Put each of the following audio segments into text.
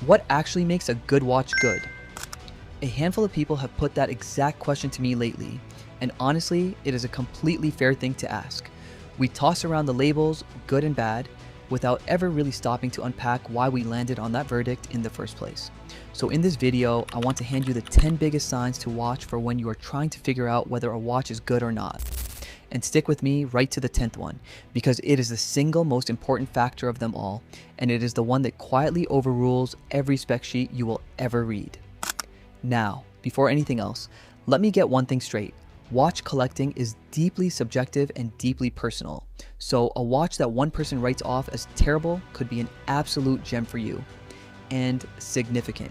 What actually makes a good watch good? A handful of people have put that exact question to me lately, and honestly, it is a completely fair thing to ask. We toss around the labels, good and bad, without ever really stopping to unpack why we landed on that verdict in the first place. So in this video, I want to hand you the 10 biggest signs to watch for when you are trying to figure out whether a watch is good or not. And stick with me right to the 10th one, because it is the single most important factor of them all, and it is the one that quietly overrules every spec sheet you will ever read. Now, before anything else, let me get one thing straight. Watch collecting is deeply subjective and deeply personal, so a watch that one person writes off as terrible could be an absolute gem for you. And significant.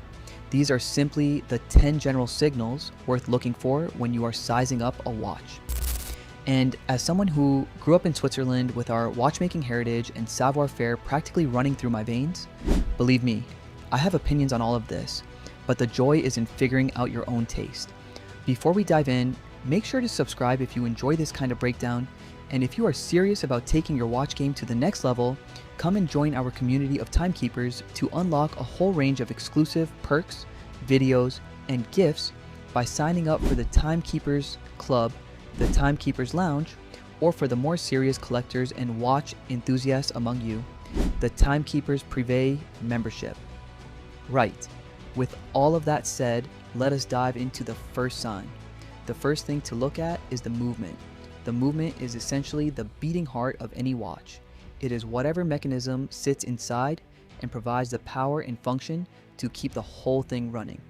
These are simply the 10 general signals worth looking for when you are sizing up a watch. And as someone who grew up in Switzerland with our watchmaking heritage and savoir-faire practically running through my veins, believe me, I have opinions on all of this, but the joy is in figuring out your own taste. Before we dive in, make sure to subscribe if you enjoy this kind of breakdown, and if you are serious about taking your watch game to the next level, come and join our community of timekeepers to unlock a whole range of exclusive perks, videos, and gifts by signing up for the Timekeepers Club, the Timekeepers Lounge, or for the more serious collectors and watch enthusiasts among you, the Timekeepers Privé membership. Right, with all of that said, let us dive into the first sign. The first thing to look at is the movement. The movement is essentially the beating heart of any watch. It is whatever mechanism sits inside and provides the power and function to keep the whole thing running.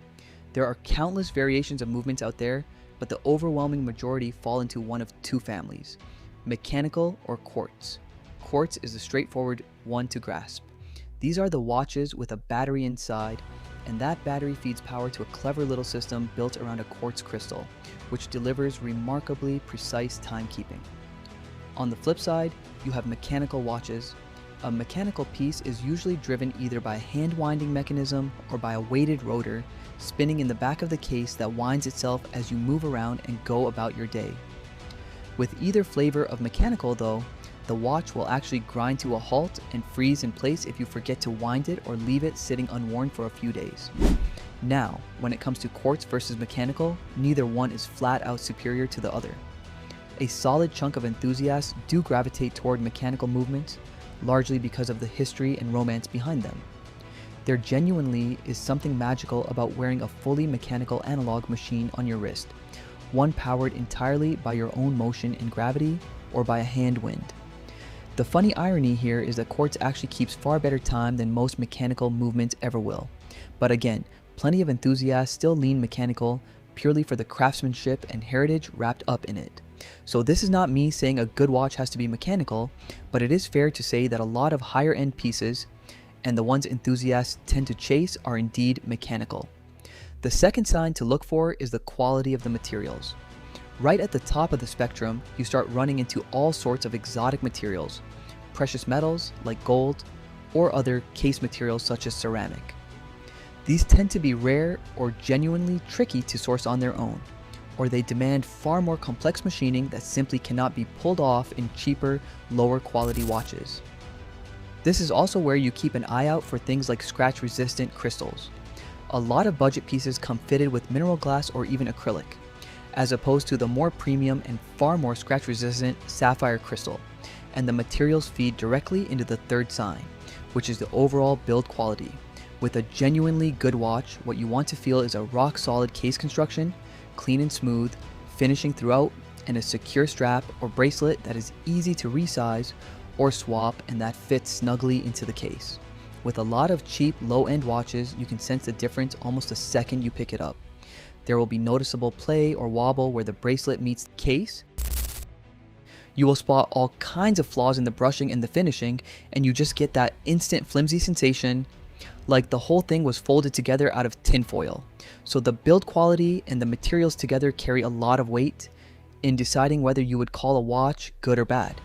There are countless variations of movements out there, but the overwhelming majority fall into one of two families: mechanical or quartz. Quartz is a straightforward one to grasp. These are the watches with a battery inside, and that battery feeds power to a clever little system built around a quartz crystal, which delivers remarkably precise timekeeping. On the flip side, you have mechanical watches. A mechanical piece is usually driven either by a hand winding mechanism or by a weighted rotor spinning in the back of the case that winds itself as you move around and go about your day. With either flavor of mechanical though, the watch will actually grind to a halt and freeze in place if you forget to wind it or leave it sitting unworn for a few days. Now, when it comes to quartz versus mechanical, neither one is flat out superior to the other. A solid chunk of enthusiasts do gravitate toward mechanical movements, largely because of the history and romance behind them. There genuinely is something magical about wearing a fully mechanical analog machine on your wrist, one powered entirely by your own motion and gravity or by a hand wind. The funny irony here is that quartz actually keeps far better time than most mechanical movements ever will. But again, plenty of enthusiasts still lean mechanical purely for the craftsmanship and heritage wrapped up in it. So this is not me saying a good watch has to be mechanical, but it is fair to say that a lot of higher end pieces, and the ones enthusiasts tend to chase, are indeed mechanical. The second sign to look for is the quality of the materials. Right at the top of the spectrum, you start running into all sorts of exotic materials, precious metals like gold, or other case materials such as ceramic. These tend to be rare or genuinely tricky to source on their own, or they demand far more complex machining that simply cannot be pulled off in cheaper, lower quality watches. This is also where you keep an eye out for things like scratch-resistant crystals. A lot of budget pieces come fitted with mineral glass or even acrylic, as opposed to the more premium and far more scratch-resistant sapphire crystal, and the materials feed directly into the third sign, which is the overall build quality. With a genuinely good watch, what you want to feel is a rock-solid case construction, clean and smooth, finishing throughout, and a secure strap or bracelet that is easy to resize or swap and that fits snugly into the case. With a lot of cheap, low-end watches, you can sense the difference almost the second you pick it up. There will be noticeable play or wobble where the bracelet meets the case. You will spot all kinds of flaws in the brushing and the finishing, and you just get that instant flimsy sensation like the whole thing was folded together out of tinfoil. So the build quality and the materials together carry a lot of weight in deciding whether you would call a watch good or bad.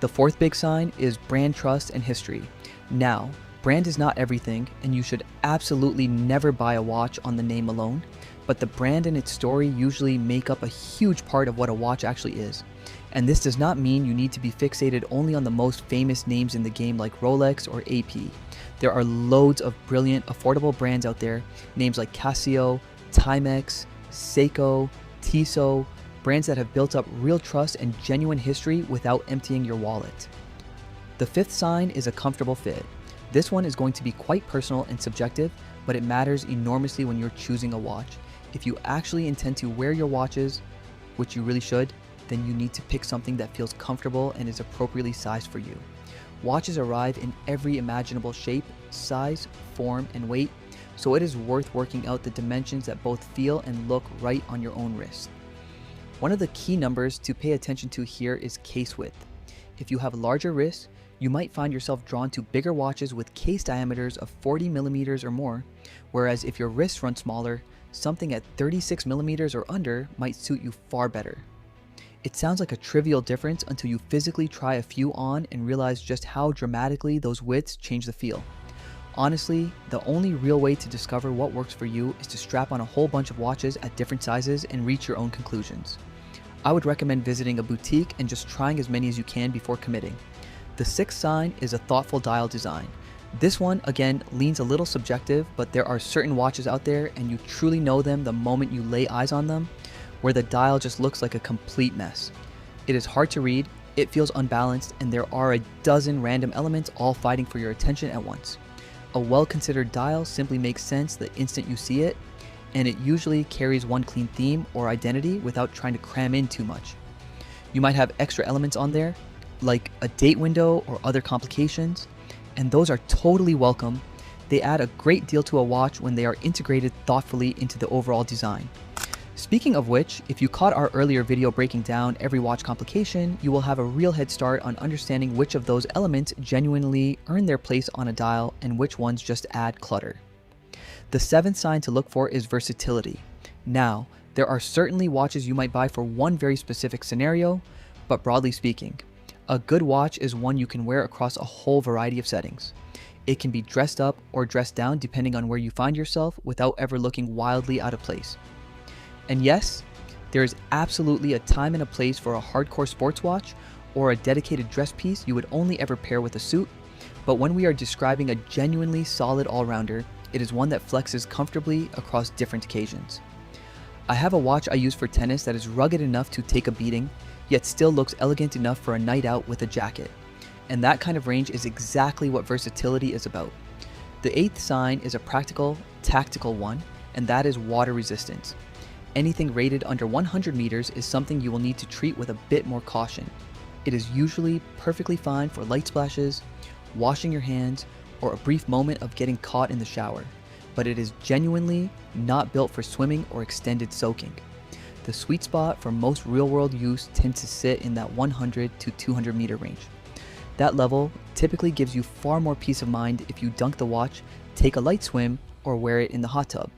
The fourth big sign is brand trust and history. Now, brand is not everything, and you should absolutely never buy a watch on the name alone, but the brand and its story usually make up a huge part of what a watch actually is. And this does not mean you need to be fixated only on the most famous names in the game like Rolex or AP. There are loads of brilliant, affordable brands out there, names like Casio, Timex, Seiko, Tissot, brands that have built up real trust and genuine history without emptying your wallet. The fifth sign is a comfortable fit. This one is going to be quite personal and subjective, but it matters enormously when you're choosing a watch. If you actually intend to wear your watches, which you really should, then you need to pick something that feels comfortable and is appropriately sized for you. Watches arrive in every imaginable shape, size, form, and weight, so it is worth working out the dimensions that both feel and look right on your own wrist. One of the key numbers to pay attention to here is case width. If you have larger wrists, you might find yourself drawn to bigger watches with case diameters of 40 millimeters or more, whereas if your wrists run smaller, something at 36 millimeters or under might suit you far better. It sounds like a trivial difference until you physically try a few on and realize just how dramatically those widths change the feel. Honestly, the only real way to discover what works for you is to strap on a whole bunch of watches at different sizes and reach your own conclusions. I would recommend visiting a boutique and just trying as many as you can before committing. The sixth sign is a thoughtful dial design. This one, again, leans a little subjective, but there are certain watches out there and you truly know them the moment you lay eyes on them, where the dial just looks like a complete mess. It is hard to read, it feels unbalanced, and there are a dozen random elements all fighting for your attention at once. A well-considered dial simply makes sense the instant you see it, and it usually carries one clean theme or identity without trying to cram in too much. You might have extra elements on there, like a date window or other complications, and those are totally welcome. They add a great deal to a watch when they are integrated thoughtfully into the overall design. Speaking of which, if you caught our earlier video breaking down every watch complication, you will have a real head start on understanding which of those elements genuinely earn their place on a dial and which ones just add clutter. The seventh sign to look for is versatility. Now, there are certainly watches you might buy for one very specific scenario, but broadly speaking, a good watch is one you can wear across a whole variety of settings. It can be dressed up or dressed down depending on where you find yourself without ever looking wildly out of place. And yes, there is absolutely a time and a place for a hardcore sports watch or a dedicated dress piece you would only ever pair with a suit, but when we are describing a genuinely solid all-rounder, it is one that flexes comfortably across different occasions. I have a watch I use for tennis that is rugged enough to take a beating, yet still looks elegant enough for a night out with a jacket. And that kind of range is exactly what versatility is about. The eighth sign is a practical, tactical one, and that is water resistance. Anything rated under 100 meters is something you will need to treat with a bit more caution. It is usually perfectly fine for light splashes, washing your hands, or a brief moment of getting caught in the shower, but it is genuinely not built for swimming or extended soaking. The sweet spot for most real-world use tends to sit in that 100 to 200 meter range. That level typically gives you far more peace of mind if you dunk the watch, take a light swim, or wear it in the hot tub.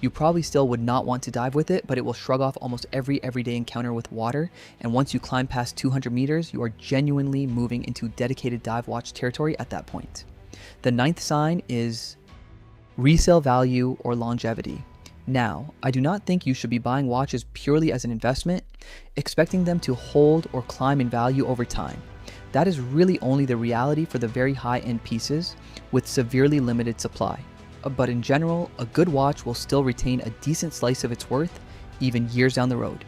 You probably still would not want to dive with it, but it will shrug off almost every everyday encounter with water, and once you climb past 200 meters, you are genuinely moving into dedicated dive watch territory at that point. The ninth sign is resale value or longevity. Now, I do not think you should be buying watches purely as an investment, expecting them to hold or climb in value over time. That is really only the reality for the very high-end pieces with severely limited supply. But in general, a good watch will still retain a decent slice of its worth, even years down the road.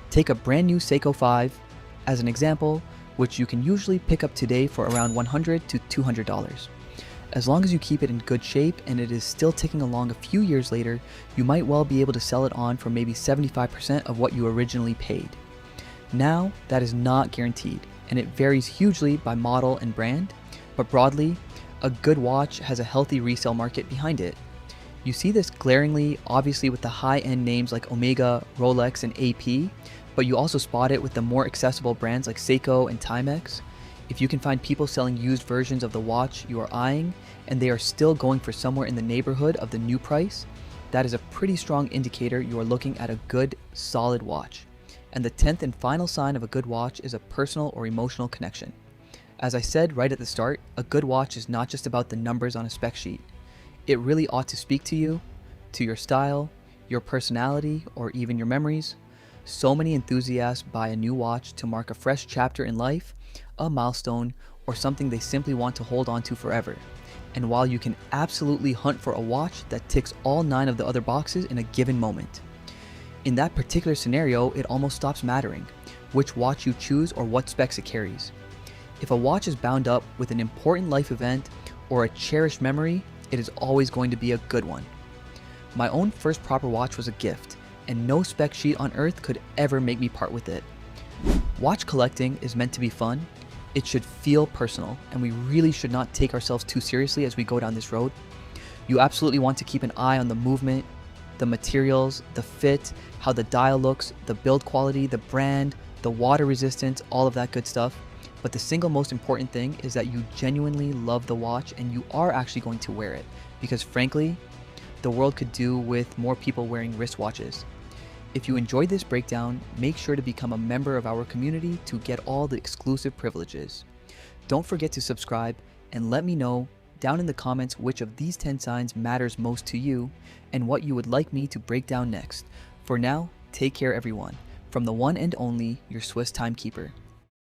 Take a brand new Seiko 5 as an example, which you can usually pick up today for around $100 to $200. As long as you keep it in good shape and it is still ticking along a few years later, you might well be able to sell it on for maybe 75% of what you originally paid. Now, that is not guaranteed, and it varies hugely by model and brand, but broadly, a good watch has a healthy resale market behind it. You see this glaringly, obviously with the high-end names like Omega, Rolex, and AP, but you also spot it with the more accessible brands like Seiko and Timex. If you can find people selling used versions of the watch you are eyeing, and they are still going for somewhere in the neighborhood of the new price, that is a pretty strong indicator you are looking at a good, solid watch. And the 10th and final sign of a good watch is a personal or emotional connection. As I said right at the start, a good watch is not just about the numbers on a spec sheet. It really ought to speak to you, to your style, your personality, or even your memories. So many enthusiasts buy a new watch to mark a fresh chapter in life, a milestone, or something they simply want to hold on to forever. And while you can absolutely hunt for a watch that ticks all 9 of the other boxes in a given moment, in that particular scenario, it almost stops mattering which watch you choose or what specs it carries. If a watch is bound up with an important life event or a cherished memory, it is always going to be a good one. My own first proper watch was a gift, and no spec sheet on earth could ever make me part with it. Watch collecting is meant to be fun. It should feel personal, and we really should not take ourselves too seriously as we go down this road. You absolutely want to keep an eye on the movement, the materials, the fit, how the dial looks, the build quality, the brand, the water resistance, all of that good stuff. But the single most important thing is that you genuinely love the watch and you are actually going to wear it, because frankly, the world could do with more people wearing wristwatches. If you enjoyed this breakdown, make sure to become a member of our community to get all the exclusive privileges. Don't forget to subscribe and let me know down in the comments which of these 10 signs matters most to you and what you would like me to break down next. For now, take care everyone. From the one and only, your Swiss timekeeper.